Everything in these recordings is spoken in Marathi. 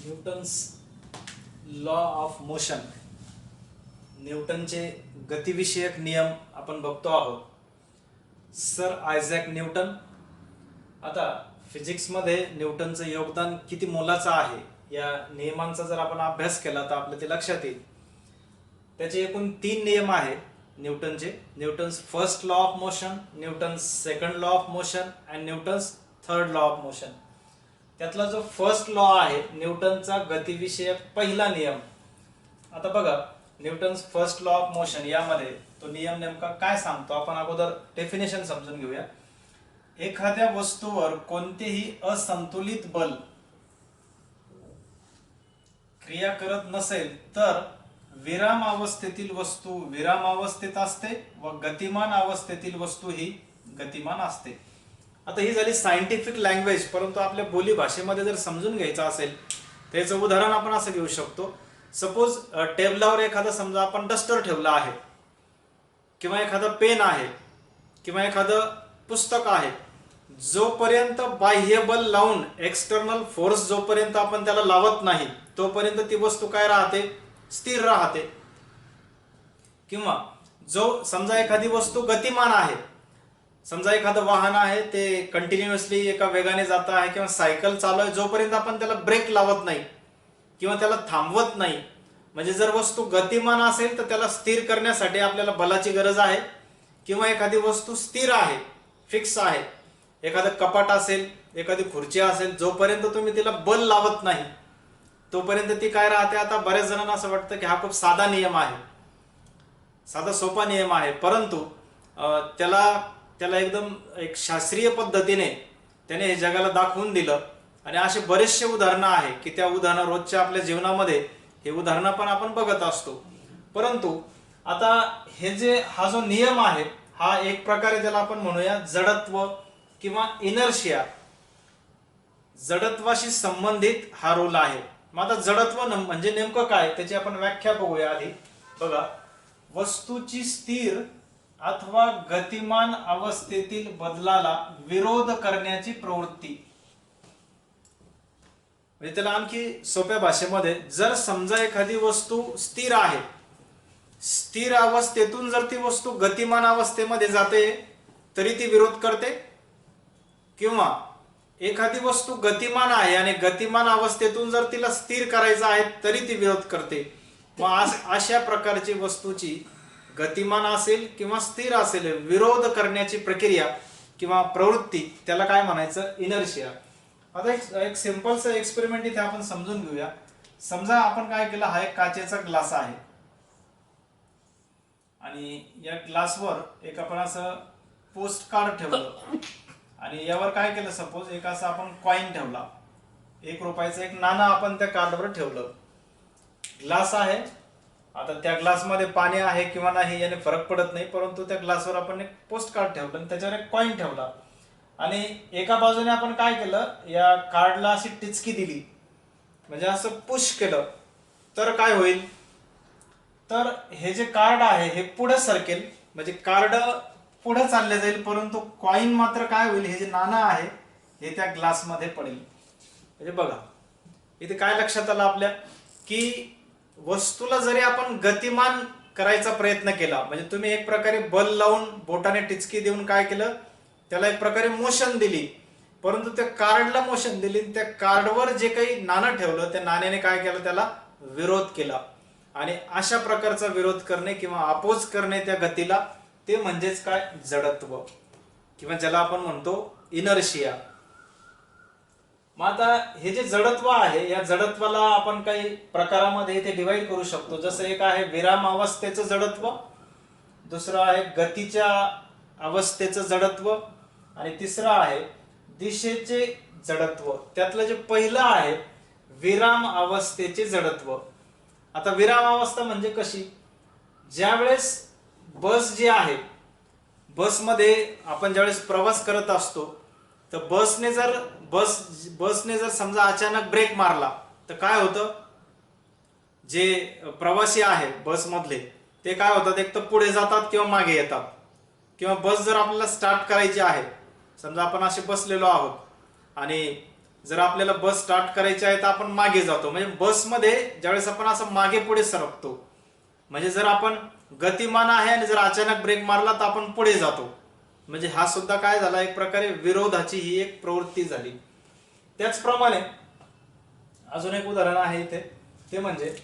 न्यूटन्स लॉ ऑफ मोशन, न्यूटनचे गतिविषयक नियम आपण बघतो आहोत. Sir Isaac Newton. आता फिजिक्समध्ये न्यूटनचं योगदान किती मोलाचं आहे या नियमांचा जर आपण अभ्यास केला तर आपल्या ते लक्षात येईल. त्याचे एकूण 3 नियम आहेत न्यूटनचे. Newton's first law of motion, Newton's second law of motion and Newton's third law of motion. त्यातला जो फर्स्ट लॉ आहे न्यूटनचा गतिविषयक पहिला नियम. आता बघा, Newton's first law of motion यामध्ये तो नियम नेमका काय सांगतो आपण अगोदर डेफिनेशन समजून घेऊया. एखाद्या वस्तूवर कोणतेही असंतुलित बल क्रिया करत नसेल तर विराम अवस्थेतील वस्तू विराम अवस्थेत असते व गतिमान अवस्थेतील वस्तू ही गतिमान असते. आता ही झाली सायंटिफिक लँग्वेज, परंतु आपल्या बोली भाषेमध्ये जर समजून घ्यायचं असेल त्याचं उदाहरण आपण असं घेऊ शकतो. सपोज टेबलावर एखादा समजा आपण डस्टर ठेवला आहे किंवा एखादा पेन आहे किंवा एखादं पुस्तक आहे, जोपर्यंत बाह्य बल लावून एक्सटर्नल फोर्स जोपर्यंत आपण त्याला लावत नाही तोपर्यंत ती वस्तू काय राहते, स्थिर राहते. किंवा जो समजा एखादी वस्तू गतिमान आहे, समजा एखादं वाहन आहे ते कंटिन्युअसली एका वेगाने जात आहे किंवा सायकल चालू आहे, जोपर्यंत आपण त्याला ब्रेक लावत नाही किंवा त्याला थांबवत नाही, म्हणजे जर वस्तू गतिमान असेल तर त्याला स्थिर करण्यासाठी आपल्याला बलाची गरज आहे. किंवा एखादी वस्तू स्थिर आहे, फिक्स आहे, एखादं कपाट असेल, एखादी खुर्ची असेल, जोपर्यंत तुम्ही तिला बल लावत नाही तोपर्यंत ती काय राहते. आता बऱ्याच जणांना असं वाटतं की हा खूप साधा नियम आहे, साधा सोपा नियम आहे, परंतु त्याला एकदम एक शास्त्रीय पद्धतीने त्याने हे जगाला दाखवून दिलं. आणि असे बरेचसे उदाहरणं आहे की त्या उदाहरणं रोजच्या आपल्या जीवनामध्ये हे उदाहरणं पण आपण बघत असतो. परंतु आता हा जो नियम आहे हा एक प्रकारे त्याला आपण म्हणूया जडत्व किंवा इनर्शिया, जडत्वाशी संबंधित हा रोल आहे. मग आता जडत्व म्हणजे नेमकं काय त्याची आपण व्याख्या बघूया आधी. बघा, वस्तूची स्थिर अथवा गतिमान अवस्थेतील बदलाला विरोध करण्याची प्रवृत्ती. म्हणजे त्याला आणखी सोप्या भाषेमध्ये, जर समजा एखादी वस्तू स्थिर आहे, स्थिर अवस्थेतून जर ती वस्तू गतिमान अवस्थेमध्ये जाते तरी ती विरोध करते. किंवा एखादी वस्तू गतिमान आहे आणि गतिमान अवस्थेतून जर तिला स्थिर करायचं आहे तरी ती विरोध करते. मग अशा प्रकारची वस्तूची गतिमान असेल किंवा स्थिर असेल विरोध करण्याची प्रक्रिया किंवा प्रवृत्ती त्याला काय म्हणायचं, इनर्शिया. आता एक सिंपलचं एक्सपेरिमेंट इथे आपण समजून घेऊया. समजा आपण काय केलं, हा एक काचेचा ग्लास आहे आणि या ग्लासवर एक आपण असं पोस्ट कार्ड ठेवलं आणि यावर काय केलं, सपोज एक असं आपण कॉइन ठेवला, 1 रुपयाचं एक नाणं आपण त्या कार्डवर ठेवलं. ग्लास आहे, आता त्या ग्लासमध्ये पाणी आहे किंवा नाही याने फरक पडत नाही, परंतु त्या ग्लासवर आपण एक पोस्ट कार्ड ठेवलं आणि त्याच्यावर एक कॉइन ठेवला आणि एका बाजूने आपण काय केलं, या कार्डला अशी टिचकी दिली, म्हणजे असं पुश केलं तर काय होईल, तर हे जे कार्ड आहे हे पुढे सरकेल, म्हणजे कार्ड पुढे चालले जाईल, परंतु कॉइन मात्र काय होईल, हे जे नाणं आहे हे त्या ग्लासमध्ये पडेल. म्हणजे बघा इथे काय लक्षात आलं आपल्या, की वस्तूला जरी आपण गतिमान करायचा प्रयत्न केला, म्हणजे तुम्ही एक प्रकारे बल लावून बोटाने टिचकी देऊन काय केलं, त्याला एक प्रकारे मोशन दिली, परंतु त्या कार्डला मोशन दिली, त्या कार्डवर जे काही नाणं ठेवलं त्या नाण्याने काय केलं, त्याला विरोध केला. आणि अशा प्रकारचा विरोध करणे किंवा अपोज करणे त्या गतीला, ते म्हणजेच काय, जडत्व किंवा ज्याला आपण म्हणतो इनर्शिया. मग आता हे जे जडत्व आहे या जडत्वाला आपण काही प्रकारामध्ये इथे डिवाइड करू शकतो. जसं एक आहे विराम अवस्थेचं जडत्व, दुसरं आहे गतीच्या अवस्थेचं जडत्व आणि तिसरं आहे दिशेचे जडत्व. त्यातलं जे पहिलं आहे विराम अवस्थेचे जडत्व. आता विराम अवस्था म्हणजे कशी, ज्यावेळेस बस जी आहे, बसमध्ये आपण ज्यावेळेस प्रवास करत असतो तर बसने जर समजा अचानक ब्रेक मारला तर काय होतं, जे प्रवासी आहे बसमधले ते काय होतात, एक तर पुढे जातात किंवा मागे येतात. किंवा बस जर आपल्याला स्टार्ट करायची आहे, समजा आपण असे बसलेलो आहोत आणि जर आपल्याला बस स्टार्ट करायची आहे तर आपण मागे जातो, म्हणजे बसमध्ये ज्यावेळेस आपण असं मागे पुढे सरकतो, म्हणजे जर आपण गतिमान आहे आणि जर अचानक ब्रेक मारला तर आपण पुढे जातो, म्हणजे हा सुद्धा काय झाला, एक प्रकारे विरोधाची ही एक प्रवृत्ती झाली. त्याचप्रमाणे अजून एक उदाहरण आहे इथे, ते म्हणजे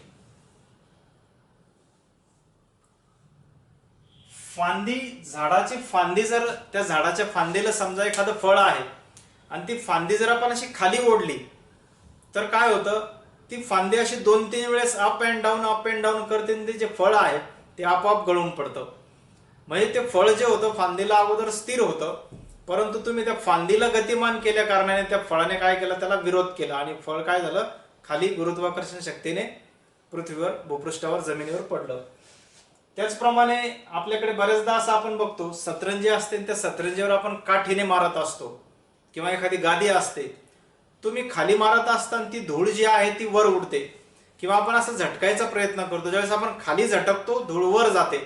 फांदी, झाडाची फांदी, जर त्या झाडाच्या फांदीला समजा एखादं फळ आहे आणि ती फांदी जर आपण अशी खाली ओढली तर काय होतं, ती फांदी अशी 2-3 वेळेस अप अँड डाऊन करते आणि ते जे फळ आहे ते आपोआप गळून पडतं. म्हणजे ते फळ जे होतं फांदीला अगोदर स्थिर होतं, परंतु तुम्ही त्या फांदीला गतिमान केल्या कारणाने त्या फळाने काय केलं, त्याला विरोध केला आणि फळ काय झालं, खाली गुरुत्वाकर्षण शक्तीने पृथ्वीवर, भूपृष्ठावर, जमिनीवर पडलं. त्याचप्रमाणे आपल्याकडे बरेचदा असं आपण बघतो, सतरंजी असते त्या सतरंजीवर आपण काठीने मारत असतो किंवा एखादी गादी असते, तुम्ही खाली मारत असताना ती धूळ जी आहे ती वर उडते किंवा आपण असं झटकायचा प्रयत्न करतो, ज्यावेळेस आपण खाली झटकतो धूळ वर जाते,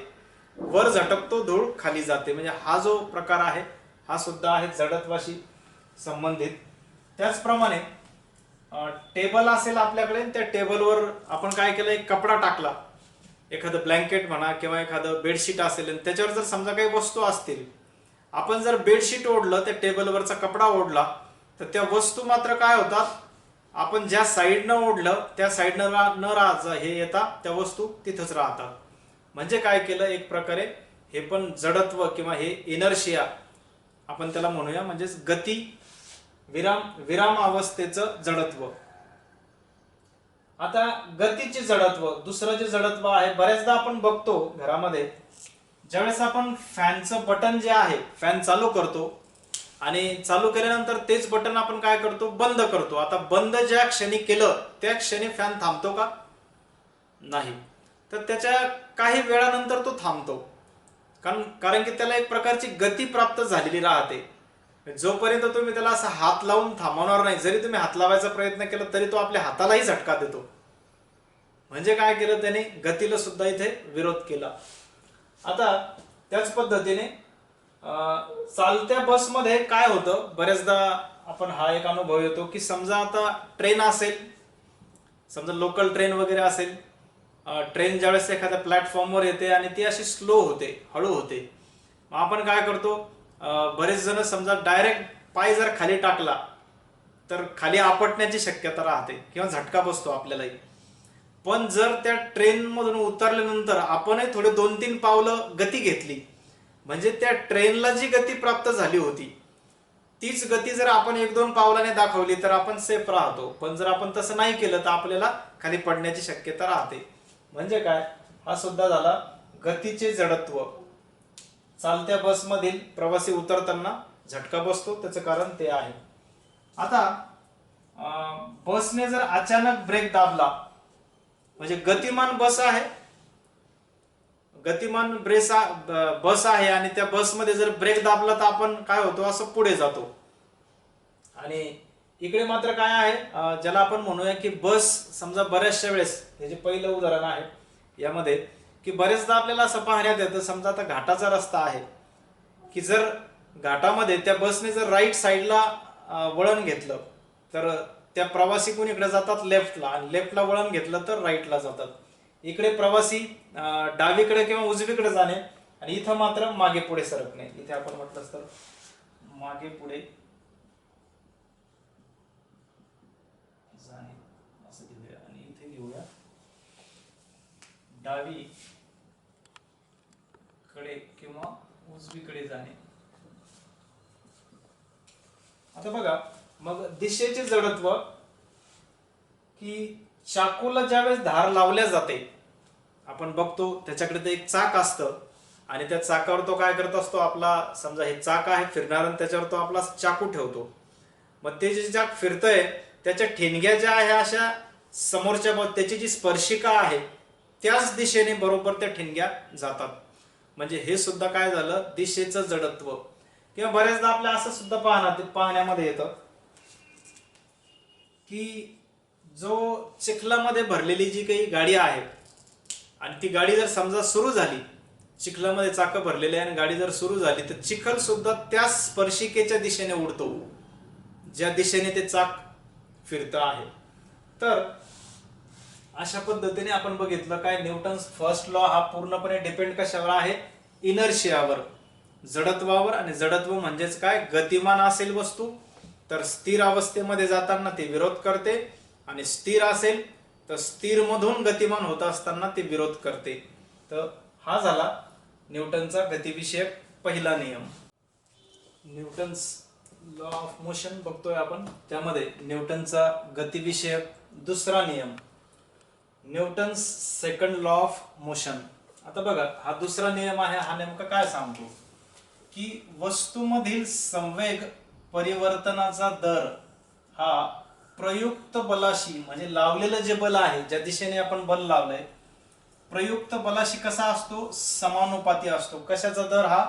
वर झटकतो धूळ खाली जाते, म्हणजे हा जो प्रकार आहे हा सुद्धा आहे जडत्वाशी संबंधित. त्याचप्रमाणे टेबल असेल आपल्याकडे, त्या टेबलवर आपण काय केलं, एक कपडा टाकला, एखादं ब्लँकेट म्हणा किंवा एखादं बेडशीट असेल आणि त्याच्यावर जर समजा काही वस्तू असतील, आपण जर बेडशीट ओढलं, त्या टेबलवरचा कपडा ओढला तर त्या वस्तू मात्र काय होतात, आपण ज्या साईडनं ओढलं त्या साईडनं न राहता हे येतात, त्या वस्तू तिथंच राहतात. म्हणजे काय केलं, एक प्रकारे हे पण जडत्व किंवा हे इनर्शिया आपण त्याला म्हणूया, म्हणजेच गती, विराम अवस्थेचं जडत्व. आता गतीचे जडत्व, दुसरं जे जडत्व आहे, बऱ्याचदा आपण बघतो घरामध्ये, ज्यावेळेस आपण फॅनचं बटन जे आहे, फॅन चालू करतो आणि चालू केल्यानंतर तेच बटन आपण काय करतो, बंद करतो. आता बंद ज्या क्षणी केलं त्या क्षणी फॅन थांबतो का? नाही. तर त्याच्या काही वेळानंतर तो थांबतो, कारण की त्याला एक प्रकारची गती प्राप्त झालेली राहते. जोपर्यंत तुम्ही त्याला असा हात लावून थांबवणार नाही, जरी तुम्ही हात लावायचा प्रयत्न केला तरी तो आपल्या हातालाही झटका देतो. म्हणजे काय केलं त्याने, गतीला सुद्धा इथे विरोध केला. आता त्याच पद्धतीने चालत्या बसमध्ये काय होतं, बऱ्याचदा आपण हा एक अनुभव येतो की समजा आता ट्रेन असेल, समजा लोकल ट्रेन वगैरे असेल, ट्रेन ज्यावेळेस एखाद्या प्लॅटफॉर्मवर येते आणि ती अशी स्लो होते, हळू होते, मग आपण काय करतो, बरेच जण समजा डायरेक्ट पाय जर खाली टाकला तर खाली आपटण्याची शक्यता राहते किंवा झटका बसतो आपल्यालाही. पण जर त्या ट्रेन मधून उतरल्यानंतर आपणही थोडे 2-3 पावलं गती घेतली, म्हणजे त्या ट्रेनला जी गती प्राप्त झाली होती तीच गती जर आपण 1-2 पावलाने दाखवली तर आपण सेफ राहतो. पण जर आपण तसं नाही केलं तर आपल्याला खाली पडण्याची शक्यता राहते. म्हणजे काय, हा सुद्धा झाला गतीचे जडत्व. चालत्या बसमधील प्रवासी उतरताना झटका बसतो, त्याचं कारण ते आहे. आता बसने जर अचानक ब्रेक दाबला, म्हणजे गतिमान बस आहे, गतिमान बस आहे आणि त्या बसमध्ये जर ब्रेक दाबला तर आपण काय होतो, असं पुढे जातो. आणि इकडे मात्र काय आहे, ज्याला आपण म्हणूया की बस समजा बऱ्याचशा वेळेस, हे जे पहिलं उदाहरण आहे यामध्ये, की बरेचदा आपल्याला असं पाहण्यात येतं, समजा आता घाटाचा रस्ता आहे, की जर घाटामध्ये त्या बसने जर राईट साईडला वळण घेतलं तर त्या प्रवासी कोणीकडे जातात, लेफ्टला, आणि लेफ्टला वळण घेतलं तर राईटला जातात. इकडे प्रवासी डावीकडे किंवा उजवीकडे जाणे आणि इथं मात्र मागे पुढे सरकणे. इथे आपण म्हटलं तर मागे पुढे जाणे असं घेऊया आणि इथे घेऊया डावीकडे किंवा उजवीकडे जाणे. आता बघा, मग दिशेचे जडत्व, की चाकूला ज्यावेळेस धार लावल्या जाते, आपण बघतो त्याच्याकडे ते एक चाक असतं आणि त्या चाकावर तो काय करत असतो, आपला समजा हे चाक आहे फिरणार आणि त्याच्यावर तो आपला चाकू ठेवतो. मग ते जे चाक फिरतंय त्याच्या ठिणग्या ज्या आहे अशा समोरच्या, त्याची जी स्पर्शिका आहे त्याच दिशेने बरोबर त्या ठिणग्या जातात. म्हणजे हे सुद्धा काय झालं, दिशेचं जडत्व. किंवा बऱ्याचदा आपल्या असं सुद्धा पाहण्यामध्ये येतं की जो चिखलामध्ये भरलेली जी काही गाडी आहे आणि ती गाडी जर समजा सुरू झाली, चिखलामध्ये चाकं भरलेली आहे आणि गाडी जर सुरू झाली तर चिखल सुद्धा त्या स्पर्शिकेच्या दिशेने उडतो, ज्या दिशेने ते चाक फिरतं आहे. तर अशा पद्धतीने आपण बघितलं काय न्यूटन्स फर्स्ट लॉ हा पूर्णपणे डिपेंड कशावर आहे, इनर्शियावर, जडत्वावर. आणि जडत्व म्हणजेच काय, गतिमान असेल वस्तू तर स्थिर अवस्थेमध्ये जाताना ती विरोध करते, आणि स्थिर असेल तर स्थिर मधून गतिमान होत असताना ती विरोध करते. तर हा झाला न्यूटनचा गतिविषयक पहिला नियम. न्यूटन्स लॉ ऑफ मोशन बघतोय आपण, त्यामध्ये न्यूटनचा गतिविषयक दुसरा नियम, Newton's second law of motion. आता बघा, हा दुसरा नियम आहे, हा नेमका काय सांगतो की वस्तूमधील संवेग परिवर्तनाचा दर हा प्रयुक्त बलाशी, म्हणजे लावलेलं जे बल आहे, ज्या दिशेने आपण बल लावलंय, प्रयुक्त बलाशी कसा असतो, समानुपाती असतो. कशाचा दर हा,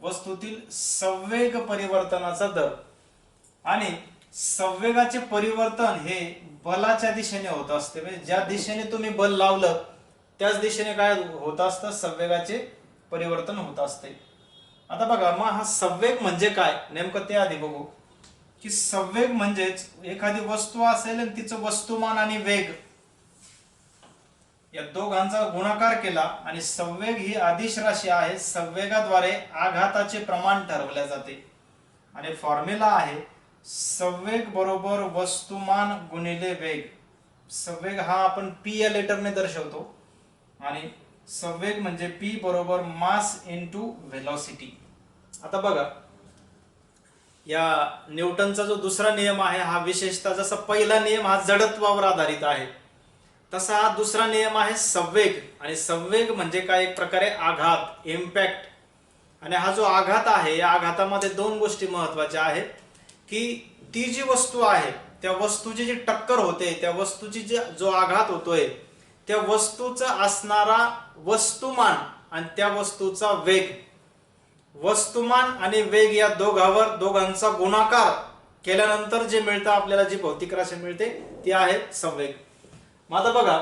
वस्तूतील संवेग परिवर्तनाचा दर. आणि संवेगाचे परिवर्तन हे बलाच्या दिशेने होत असते, म्हणजे ज्या दिशेने तुम्ही बल लावलं त्याच दिशेने काय होत असतं, संवेगाचे परिवर्तन होत असते. आता बघा, मग हा संवेग म्हणजे काय नेमकं ते आधी बघू. की संवेग म्हणजेच एखादी वस्तू असेल आणि तिचं वस्तुमान आणि वेग या दोघांचा गुणाकार केला, आणि संवेग ही अदिश राशी आहे, संवेगाद्वारे आघाताचे प्रमाण ठरवले जाते. आणि फॉर्म्युला आहे संवेग बरोबर वस्तुमान गुणिले वेग. संवेग हा आपण पी या लेटरने दर्शवतो, आणि संवेग म्हणजे पी बरोबर मास इनटू व्हेलॉसिटी. आता बघा, या न्यूटनचा जो दुसरा नियम आहे हा विशेषतः, जसा पहिला नियम हा जडत्वावर आधारित आहे, तसा हा दुसरा नियम आहे संवेग. आणि संवेग म्हणजे काय, एक प्रकारे आघात, इम्पॅक्ट. आणि हा जो आघात आहे, या आघातामध्ये दोन गोष्टी महत्वाच्या आहेत, की ती जी वस्तू आहे त्या वस्तूची जी टक्कर होते, त्या वस्तूची जो आघात होतोय, त्या वस्तूचा असणारा वस्तुमान आणि त्या वस्तूचा वेग, वस्तुमान आणि वेग या दोघांचा गुणाकार केल्यानंतर जे मिळतं आपल्याला, जी भौतिक राशी मिळते ती आहे संवेग. मग आता बघा,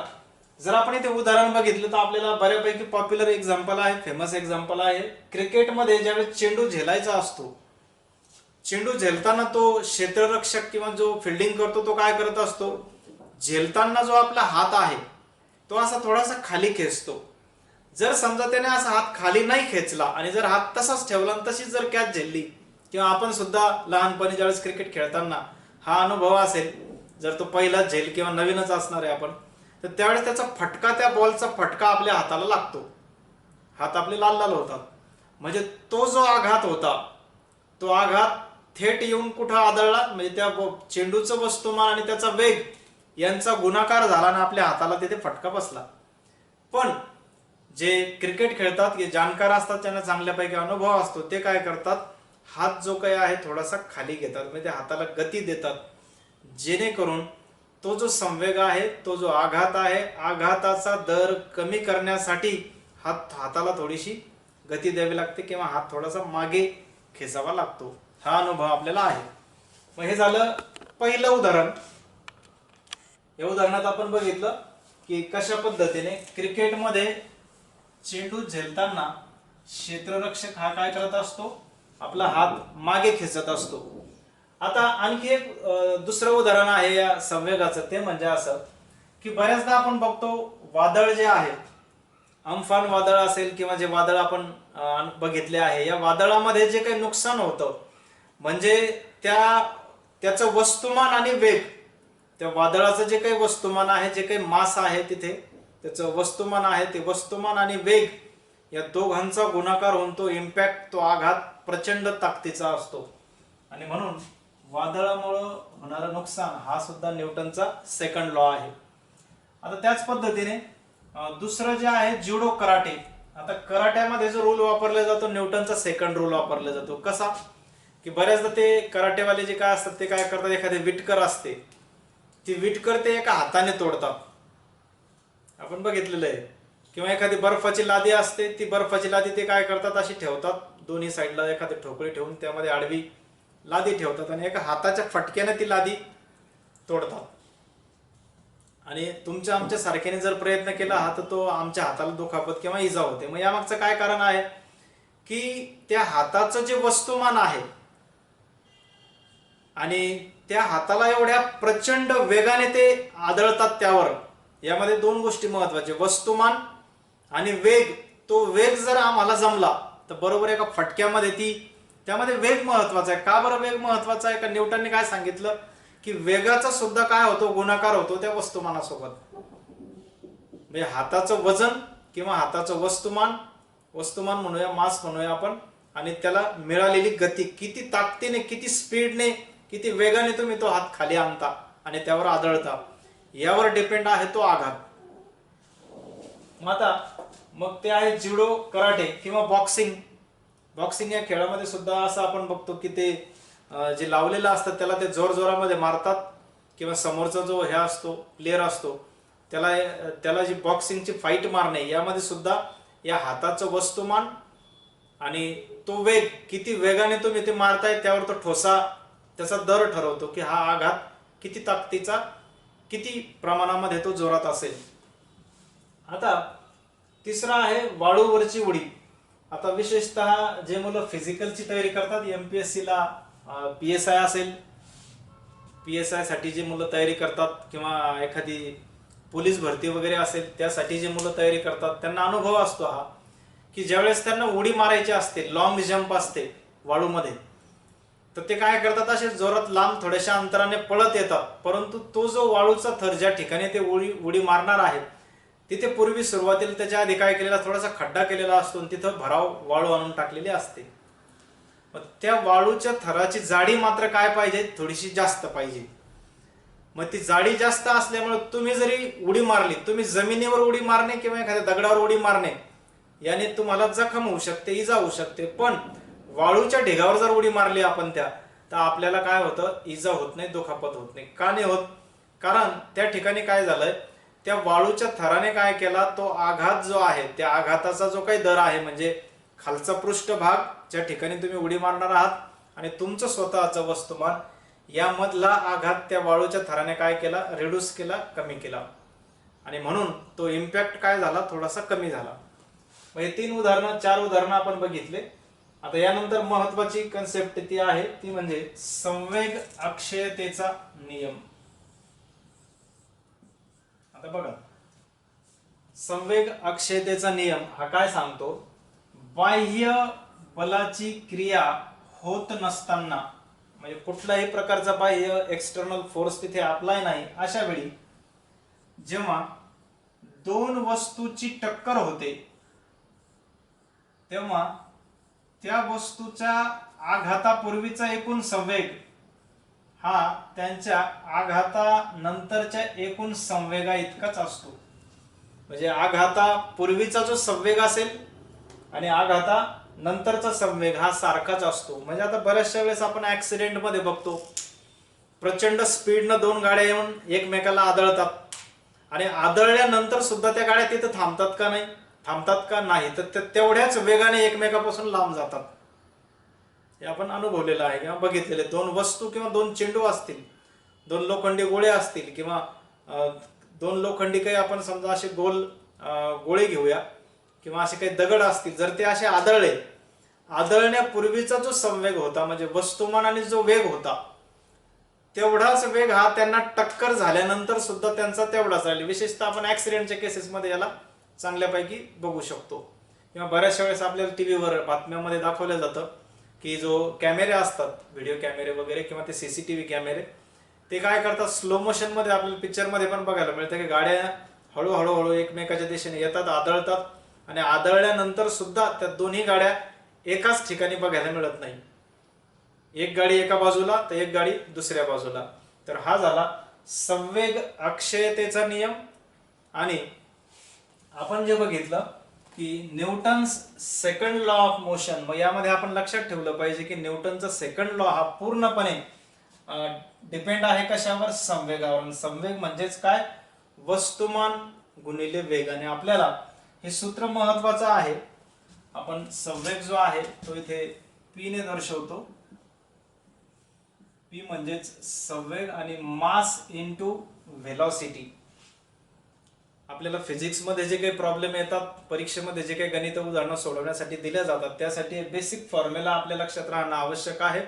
जर आपण इथे उदाहरण बघितलं तर आपल्याला बऱ्यापैकी पॉप्युलर एक्झाम्पल आहे, फेमस एक्झाम्पल आहे. क्रिकेटमध्ये ज्यावेळेस चेंडू झेलायचा असतो, चेंडू झेलताना तो क्षेत्ररक्षक किंवा जो फिल्डिंग करतो तो काय करत असतो, झेलताना जो आपला हात आहे तो असा थोडासा खाली खेचतो. जर समजा त्याने असा हात खाली नाही खेचला आणि जर हात तसाच ठेवला आणि तशीच जर कॅच झेलली, किंवा आपण सुद्धा लहानपणी ज्यावेळेस क्रिकेट खेळताना हा अनुभव असेल, जर तो पहिला झेल किंवा नवीनच असणार आहे आपण, तर त्यावेळेस त्याचा फटका, त्या बॉलचा फटका आपल्या हाताला लागतो, हात आपले लाल लाल होतात. म्हणजे तो जो आघात होता, तो आघात थेट येऊन कुठं आदळला, म्हणजे त्या चेंडूचं वस्तुमान आणि त्याचा वेग यांचा गुणाकार झाला आणि आपल्या हाताला तिथे फटका बसला. पण जे क्रिकेट खेळतात, जे जाणकार असतात, त्यांना चांगल्यापैकी अनुभव असतो, ते काय करतात, हात जो काही आहे थोडासा खाली घेतात, म्हणजे हाताला गती देतात, जेणेकरून तो जो संवेग आहे, तो जो आघात आहे, आघाताचा दर कमी करण्यासाठी हाताला थोडीशी गती द्यावी लागते, किंवा हात थोडासा मागे खेचावा लागतो. हा अनुभव आपल्याला आहे. मग हे झालं पहिलं उदाहरण. या उदाहरणात आपण बघितलं की कशा पद्धतीने क्रिकेटमध्ये चेंडू झेलताना क्षेत्ररक्षक हा काय करत असतो, आपला हात मागे खेचत असतो. आता आणखी एक दुसरं उदाहरण आहे या संवेगाचं, ते म्हणजे असं की बऱ्याचदा आपण बघतो वादळ जे आहे, अम्फान वादळ असेल किंवा जे वादळ आपण बघितले आहे, या वादळामध्ये जे काही नुकसान होतं, म्हणजे त्याचं वस्तुमान आणि वेग, त्या वादळाचं जे काही वस्तुमान आहे, जे काही मास आहे तिथे त्याचं वस्तुमान आहे, ते वस्तुमान आणि वेग या दोघांचा गुणाकार होऊन तो इम्पॅक्ट, तो आघात प्रचंड ताकदीचा असतो. आणि म्हणून वादळामुळे होणारं नुकसान हा सुद्धा न्यूटनचा सेकंड लॉ आहे. आता त्याच पद्धतीने दुसरं जे आहे ज्युडो कराटे. आता कराट्यामध्ये जो रूल वापरला जातो न्यूटनचा सेकंड रूल वापरला जातो. कसा की बऱ्याचदा ते कराटेवाले जे काय असतात ते काय करतात, एखादी विटकर असते, ती विटकर ते एका हाताने तोडतात, आपण बघितलेलं आहे. किंवा एखादी बर्फाची लादी असते, ती बर्फाची लादी ते काय करतात, अशी ठेवतात, दोन्ही साईडला एखादी ठोकळी ठेवून त्यामध्ये आडवी लादी ठेवतात आणि एका हाताच्या फटक्याने ती लादी तोडतात. आणि तुमच्या आमच्या सारख्याने जर प्रयत्न केला हा तर तो आमच्या हाताला दुखापत किंवा इजा होते. मग यामागचं काय कारण आहे की त्या हाताचं जे वस्तुमान आहे आणि त्या हाताला एवढ्या प्रचंड वेगाने ते आदळतात त्यावर. यामध्ये दोन गोष्टी महत्वाच्या, वस्तुमान आणि वेग. तो वेग जर आम्हाला जमला तर बरोबर एका फटक्यामध्ये त्यामध्ये वेग महत्वाचा आहे. का बरं वेग महत्वाचा आहे? का न्यूटनने काय सांगितलं की वेगाचा सुद्धा काय होतो, गुणाकार होतो त्या वस्तुमानासोबत. म्हणजे हाताचं वजन किंवा हाताचं वस्तुमान म्हणूया, मास म्हणूया आपण, आणि त्याला मिळालेली गती, किती ताकदीने, किती स्पीडने, किती वेगाने तुम्ही तो हात खाली आणता आणि त्यावर आदळता, यावर डिपेंड आहे तो आघात. मग ते आहे जुडो, कराटे किंवा बॉक्सिंग. बॉक्सिंग या खेळामध्ये सुद्धा असं आपण बघतो की ते जे लावलेलं असतं त्याला ते जोरामध्ये मारतात, किंवा समोरचा जो हे असतो, प्लेयर असतो, त्याला जी बॉक्सिंगची फाईट मारणे, यामध्ये सुद्धा या हाताचं वस्तुमान आणि तो वेग, किती वेगाने तुम्ही ते मारताय त्यावर तो ठोसा, त्याचा दर ठरवतो की हा आघात किती ताकदीचा, किती प्रमाणामध्ये तो जोरात असेल. आता तिसरा आहे वाळूवरची उडी. आता विशेषतः जे मुलं फिजिकलची तयारी करतात, MPSC ला PSI असेल, PSI साठी जे मुलं तयारी करतात, किंवा एखादी पोलीस भरती वगैरे असेल त्यासाठी जे मुलं तयारी करतात, त्यांना अनुभव असतो हा की ज्यावेळेस त्यांना उडी मारायची असते, लॉंग जंप असते वाळूमध्ये, तर ते काय करतात, असे जोरात लांब थोड्याशा अंतराने पळत येतात. परंतु तो जो वाळूचा थर ज्या ठिकाणी ते उडी मारणार आहे तिथे पूर्वी सुरुवातीला त्याच्या आधी काय केलेला, थोडासा खड्डा केलेला असतो आणि तिथं भराव वाळू आणून टाकलेली असते. मग त्या वाळूच्या थराची जाडी मात्र काय पाहिजे, थोडीशी जास्त पाहिजे. मग ती जाडी जास्त असल्यामुळे तुम्ही जरी उडी मारली, तुम्ही जमिनीवर उडी मारणे किंवा एखाद्या दगडावर उडी मारणे याने तुम्हाला जखम होऊ शकते, इजा होऊ शकते. पण वाळूच्या ढिगावर जर उडी मारली आपण तर आपल्याला काय होतं, इजा होत नाही, दुखापत होत नाही. का नाही होत? कारण त्या ठिकाणी काय झालंय, त्या वाळूच्या थराने काय केला, तो आघात जो आहे, त्या आघाताचा जो काही दर आहे, म्हणजे खालचा पृष्ठभाग ज्या ठिकाणी तुम्ही उडी मारणार आहात आणि तुमचं स्वतःचं वस्तुमान, यामधला आघात त्या वाळूच्या थराने काय केला, रिड्यूस केला, कमी केला, आणि म्हणून तो इम्पॅक्ट काय झाला, थोडासा कमी झाला. मग हे 4 उदाहरणं आपण बघितले. आता यानंतर महत्वाची कन्सेप्ट ती आहे, ती म्हणजे संवेग अक्षयतेचा नियम. आता बघा, संवेग अक्षयतेचा नियम हा काय सांगतो, बाह्य बलाची क्रिया होत नसताना, म्हणजे कुठल्याही प्रकारचा बाह्य एक्सटर्नल फोर्स तिथे अप्लाय नाही, अशा वेळी जेव्हा दोन वस्तूची टक्कर होते तेव्हा त्या वस्तूच्या आघातापूर्वीचा एकूण संवेग हा त्यांच्या आघातानंतरच्या एकूण संवेगा इतकाच असतो. म्हणजे आघातापूर्वीचा जो संवेग असेल आणि आघातानंतरचा संवेग हा सारखाच असतो. म्हणजे आता बऱ्याचशा वेळेस आपण ऍक्सिडेंट मध्ये बघतो, प्रचंड स्पीडनं दोन गाड्या येऊन एकमेकाला आदळतात आणि आदळल्यानंतर सुद्धा त्या गाड्या तिथं थांबतात का नाही, तर तेवढ्याच वेगाने एकमेकापासून लांब जातात. हे आपण अनुभवलेलं आहे किंवा बघितलेले. दोन वस्तू किंवा दोन चेंडू असतील, दोन लोखंडी गोळे असतील, किंवा दोन लोखंडी काही आपण समजा असे गोल गोळे घेऊया, किंवा असे काही दगड असतील, जर ते असे आदळण्यापूर्वीचा जो संवेग होता, म्हणजे वस्तुमान आणि जो वेग होता, तेवढाच वेग हा त्यांना टक्कर झाल्यानंतर सुद्धा त्यांचा तेवढाच राहील. विशेषतः आपण ऍक्सिडेंटच्या केसेसमध्ये याला चांगल्यापैकी बघू शकतो. किंवा बऱ्याचशा वेळेस आपल्याला टीव्हीवर बातम्यामध्ये दाखवलं जातं की जो कॅमेरे असतात, व्हिडिओ कॅमेरे वगैरे किंवा ते CCTV कॅमेरे, ते काय करतात, स्लो मोशन मध्ये आपल्याला पिक्चरमध्ये पण बघायला मिळतं की गाड्या हळूहळू एकमेकाच्या दिशेने येतात, आदळतात, आणि आदळल्यानंतर सुद्धा त्या दोन्ही गाड्या एकाच ठिकाणी बघायला मिळत नाही. एक गाडी एका बाजूला तर एक गाडी दुसऱ्या बाजूला. तर हा झाला संवेग अक्षयतेचा नियम. आणि आपण जे बघितलं की Newton's second law of motion, मग यामध्ये आपण लक्षात ठेवलं पाहिजे की न्यूटनचा सेकंड लॉ हा पूर्णपणे डिपेंड आहे कशावर, संवेगावर. संवेग म्हणजेच काय, वस्तुमान गुणिले वेग. आणि आपल्याला हे सूत्र महत्वाचं आहे. आपण संवेग जो आहे तो इथे P ने दर्शवतो. P म्हणजेच संवेग आणि मास इंटू व्हेलॉसिटी. आपल्याला फिजिक्स मध्ये जे काही प्रॉब्लेम येतात, परीक्षेमध्ये जे काही गणित उदाहरणं सोडवण्यासाठी दिल्या जातात, त्यासाठी बेसिक फॉर्म्युला आपल्या लक्षात राहणं आवश्यक आहे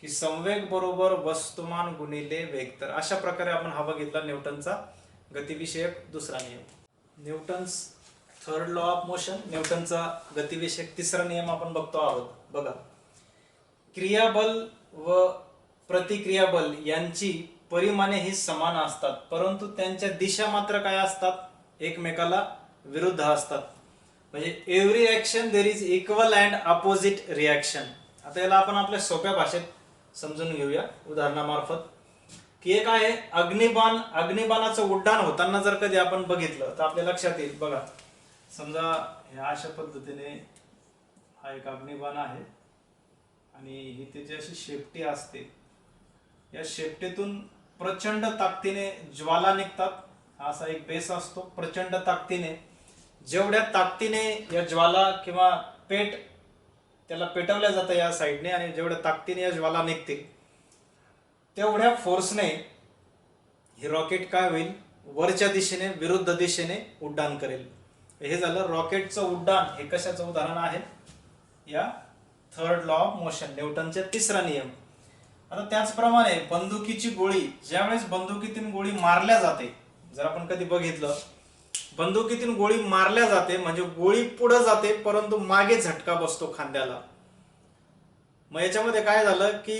की संवेग बरोबर वस्तुमान गुणिले वेग. तर अशा प्रकारे आपण हा बघितला न्यूटनचा गतिविषयक दुसरा नियम. Newton's third law of motion, न्यूटनचा गतिविषयक तिसरा नियम आपण बघतो आहोत. बघा, क्रियाबल व प्रतिक्रियाबल यांची परिमाणे ही समान असतात, परंतु त्यांच्या दिशा मात्र काय असतात, एकमेकाला विरुद्ध असतात. म्हणजे every action there is equal and opposite reaction. आता याला आपण आपल्या सोप्या भाषेत समजून घेऊया उदाहरणामार्फत. की एक आहे अग्निबाण. अग्निबाणाचं उड्डाण होताना जर कधी आपण बघितलं तर आपल्या लक्षात येईल. बघा, समजा ह्या अशा पद्धतीने हा एक अग्निबाण आहे आणि ही त्याची अशी शेपटी असते. या शेपटीतून प्रचंड ताकदीने ज्वाला निघतात. हा असा एक बेस असतो. प्रचंड ताकदीने, जेवढ्या ताकदीने या ज्वाला किंवा पेट त्याला पेटवल्या जातं या साईडने आणि जेवढ्या ताकदीने या ज्वाला निघतील तेवढ्या फोर्सने हे रॉकेट काय होईल, वरच्या दिशेने विरुद्ध दिशेने उड्डाण करेल. हे झालं रॉकेटचं उड्डाण. हे कशाचं उदाहरण आहे, या थर्ड लॉ ऑफ मोशन, न्यूटनचा तिसरा नियम. आता त्याचप्रमाणे बंदुकीची गोळी, ज्यावेळेस बंदुकीतून गोळी मारल्या जाते, जर आपण कधी बघितलं, बंदुकीतून गोळी मारल्या जाते म्हणजे गोळी पुढे जाते परंतु मागे झटका बसतो खांद्याला. मग याच्यामध्ये काय झालं की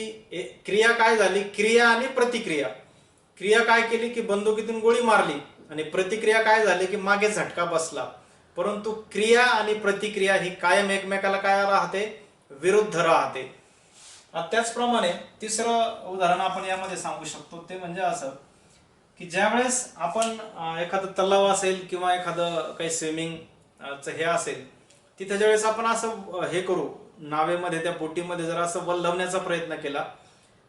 क्रिया काय झाली, क्रिया आणि प्रतिक्रिया. क्रिया काय केली की बंदुकीतून गोळी मारली आणि प्रतिक्रिया काय झाली की मागे झटका बसला. परंतु क्रिया आणि प्रतिक्रिया ही कायम एकमेकाला काय राहते, विरुद्ध राहते. त्याचप्रमाणे तिसरं उदाहरण आपण यामध्ये सांगू शकतो ते म्हणजे असं की ज्यावेळेस आपण एखादं तलाव असेल किंवा एखादं काही स्विमिंगचं हे असेल, तिथे ज्यावेळेस आपण असं हे करू, नावेमध्ये त्या बोटीमध्ये जर असं वल्हवण्याचा प्रयत्न केला,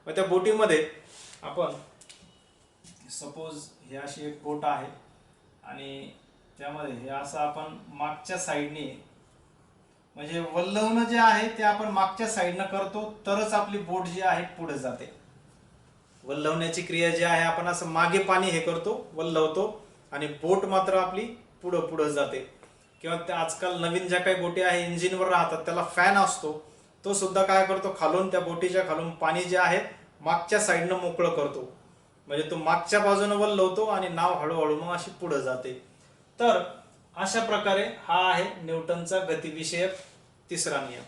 मग त्या बोटीमध्ये आपण सपोज ही अशी एक बोट आहे आणि त्यामध्ये हे असं आपण मागच्या साईडने, म्हणजे वल्हवणं जे आहे ते आपण मागच्या साईडनं करतो तरच आपली बोट जी आहे पुढे जाते. वल्हवण्याची क्रिया जी आहे आपण असं मागे पाणी हे करतो, वल्हवतो आणि बोट मात्र आपली पुढं पुढं जाते. किंवा त्या आजकाल नवीन ज्या काही बोटी आहे इंजिनवर राहतात त्याला फॅन असतो, तो सुद्धा काय करतो, खालून त्या बोटीच्या खालून पाणी जे आहे मागच्या साईडनं मोकळं करतो, म्हणजे तो मागच्या बाजूने वल्हवतो आणि नाव हळूहळू मग अशी पुढे जाते. तर अशा प्रकारे हा आहे न्यूटनचा गतिविषयक तिसरा नियम.